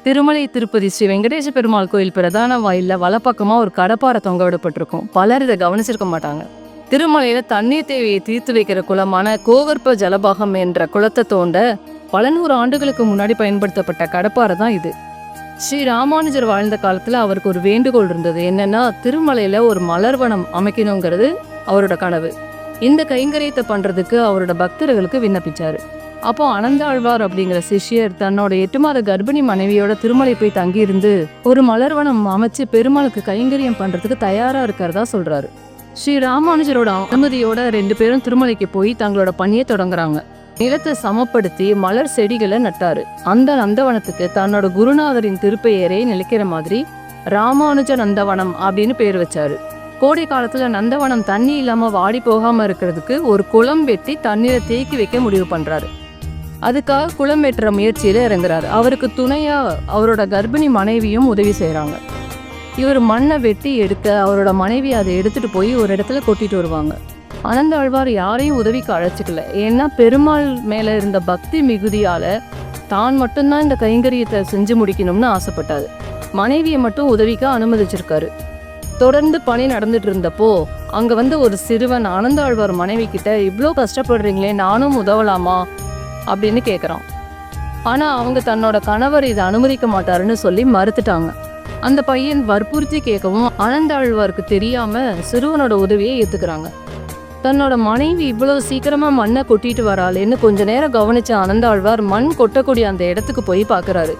திருமலை திருப்பதி ஸ்ரீ வெங்கடேச பெருமாள் கோயில் பிரதான வாயில்ல வலப்பக்கமா ஒரு கடப்பாறை தொங்க விடப்பட்டிருக்கும். பலர் இதை கவனிச்சிருக்க மாட்டாங்க. திருமலையில தண்ணீர் தேவையை தீர்த்து வைக்கிற குளமான கோகர்ப்ப ஜலபாகம் என்ற குளத்தை தோண்ட பல நூறு ஆண்டுகளுக்கு முன்னாடி பயன்படுத்தப்பட்ட கடப்பாறை தான் இது. ஸ்ரீ ராமானுஜர் வாழ்ந்த காலத்துல அவருக்கு ஒரு வேண்டுகோள் இருந்தது. என்னன்னா, திருமலையில ஒரு மலர்வனம் அமைக்கணுங்கிறது அவரோட கனவு. இந்த கைங்கரியத்தை பண்றதுக்கு அவரோட பக்தர்களுக்கு விண்ணப்பிச்சாரு. அப்போ அனந்தாழ்வார் அப்படிங்கிற சிஷ்யர் தன்னோட 8 மாத கர்ப்பிணி மனைவியோட திருமலை போய் தங்கியிருந்து ஒரு மலர்வனம் அமைச்சு பெருமாளுக்கு கைங்கரியம் பண்றதுக்கு தயாரா இருக்கிறதா சொல்றாரு. ஸ்ரீ ராமானுஜரோட அனுமதியோட 2 பேரும் திருமலைக்கு போய் தங்களோட பணியை தொடங்குறாங்க. நிலத்தை சமப்படுத்தி மலர் செடிகளை நட்டாரு. அந்த நந்தவனத்துக்கு தன்னோட குருநாதரின் திருப்பெயரே நிலைக்கிற மாதிரி ராமானுஜ நந்தவனம் அப்படின்னு பேர் வச்சாரு. கோடை காலத்துல நந்தவனம் தண்ணி இல்லாம வாடி போகாம இருக்கிறதுக்கு ஒரு குளம் வெட்டி தண்ணீரை தேக்கி வைக்க முடிவு பண்றாரு. அதுக்காக குளம் வெட்டுற முயற்சியில இறங்குறாரு. அவருக்கு துணையா அவரோட கர்ப்பிணி மனைவியும் உதவி செய்யறாங்க. இவர் மண்ணை வெட்டி எடுக்க அவரோட மனைவி அதை எடுத்துட்டு போய் ஒரு இடத்துல கொட்டிட்டு வருவாங்க. அனந்தாழ்வார் யாரையும் உதவிக்கு அழைச்சிக்கல. ஏன்னா பெருமாள் மேல இருந்த பக்தி மிகுதியால தான் மட்டும்தான் இந்த கைங்கரியத்தை செஞ்சு முடிக்கணும்னு ஆசைப்பட்டாரு. மனைவியை மட்டும் உதவிக்க அனுமதிச்சிருக்காரு. தொடர்ந்து பணி நடந்துட்டு இருந்தப்போ அங்க ஒரு சிறுவன் அனந்தாழ்வார் மனைவி கிட்ட, இவ்வளோ கஷ்டப்படுறீங்களே, நானும் உதவலாமா அப்படின்னு கேட்குறான். ஆனா அவங்க தன்னோட கணவர் இதை அனுமதிக்க மாட்டாருன்னு சொல்லி மறுத்துட்டாங்க. அந்த பையன் வற்புறுத்தி கேட்கவும் அனந்தாழ்வாருக்கு தெரியாம சிறுவனோட உதவியை ஏத்துக்கிறாங்க. தன்னோட மனைவி இவ்வளவு சீக்கிரமா மண்ணை கொட்டிட்டு வராளேன்னு கொஞ்ச நேரம் கவனிச்ச அனந்தாழ்வார் மண் கொட்டக்கூடிய அந்த இடத்துக்கு போய் பாக்குறாரு.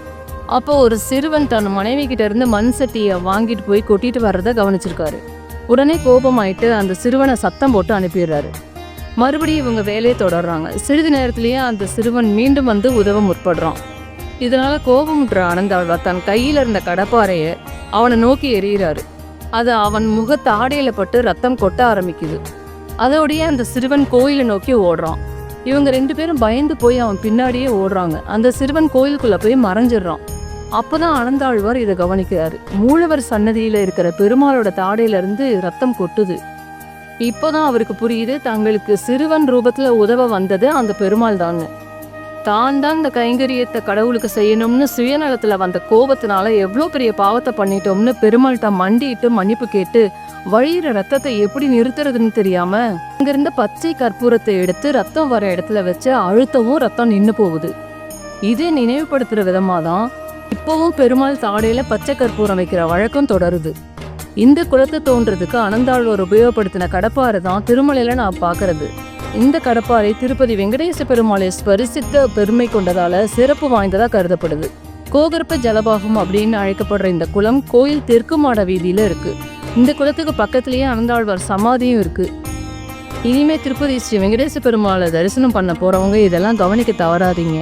அப்போ ஒரு சிறுவன் தன் மனைவி கிட்ட இருந்து மண் சட்டியை வாங்கிட்டு போய் கொட்டிட்டு வர்றத கவனிச்சிருக்காரு. உடனே கோபமாயிட்டு அந்த சிறுவனை சத்தம் போட்டு அனுப்பிடுறாரு. மறுபடியும் இவங்க வேலையை தொடர்றாங்க. சிறிது நேரத்திலேயே அந்த சிறுவன் மீண்டும் உதவ முற்படுறான். இதனால கோபமுற்ற அனந்தாழ்வார் தன் கையில இருந்த கடப்பாறைய அவனை நோக்கி எறிகிறாரு. அது அவன் முகத்து ஆடையில பட்டு ரத்தம் கொட்ட ஆரம்பிக்குது. அதோடய அந்த சிறுவன் கோயிலை நோக்கி ஓடுறான். இவங்க 2 பேரும் பயந்து போய் அவன் பின்னாடியே ஓடுறாங்க. அந்த சிறுவன் கோயிலுக்குள்ள போய் மறைஞ்சிடுறான். அப்பதான் அனந்தாழ்வார் இதை கவனிக்கிறாரு. மூலவர் சன்னதியில இருக்கிற பெருமாளோட தாடையில இருந்து ரத்தம் கொட்டுது. இப்போதான் அவருக்கு புரியுது, தங்களுக்கு சிறுவன் ரூபத்துல உதவ வந்தது அந்த பெருமாள் தான். தான் இந்த கைங்கரியத்தை கடவுளுக்கு செய்யணும்னு சுயநலத்துல வந்த கோபத்தினால எவ்வளோ பெரிய பாவத்தை பண்ணிட்டோம்னு பெருமாள்கிட்ட மண்டிட்டு மன்னிப்பு கேட்டு வழியிற ரத்தத்தை எப்படி நிறுத்துறதுன்னு தெரியாம அங்கிருந்த பச்சை கற்பூரத்தை எடுத்து ரத்தம் வர இடத்துல வச்சு அழுத்தவும் ரத்தம் நின்று போகுது. இதே நினைவுபடுத்துற விதமா தான் இப்பவும் பெருமாள் தாடையில பச்சை கற்பூரம் வைக்கிற வழக்கம் தொடருது. இந்த குளத்தை தோன்றதுக்கு அனந்தாழ்வார் உபயோகப்படுத்தின கடப்பாறை தான் திருமலையில நான் பாக்குறது. இந்த கடப்பாறை திருப்பதி வெங்கடேச பெருமாளை ஸ்பரிசித்த பெருமை கொண்டதால சிறப்பு வாய்ந்ததா கருதப்படுது. கோகர்ப்ப ஜலபாகம் அப்படின்னு அழைக்கப்படுற இந்த குளம் கோயில் தெற்கு மாட வீதியில இருக்கு. இந்த குளத்துக்கு பக்கத்திலேயே அனந்தாழ்வார் சமாதியும் இருக்கு. இனிமே திருப்பதி ஸ்ரீ வெங்கடேச பெருமாளை தரிசனம் பண்ண போறவங்க இதெல்லாம் கவனிக்க தவறாதீங்க.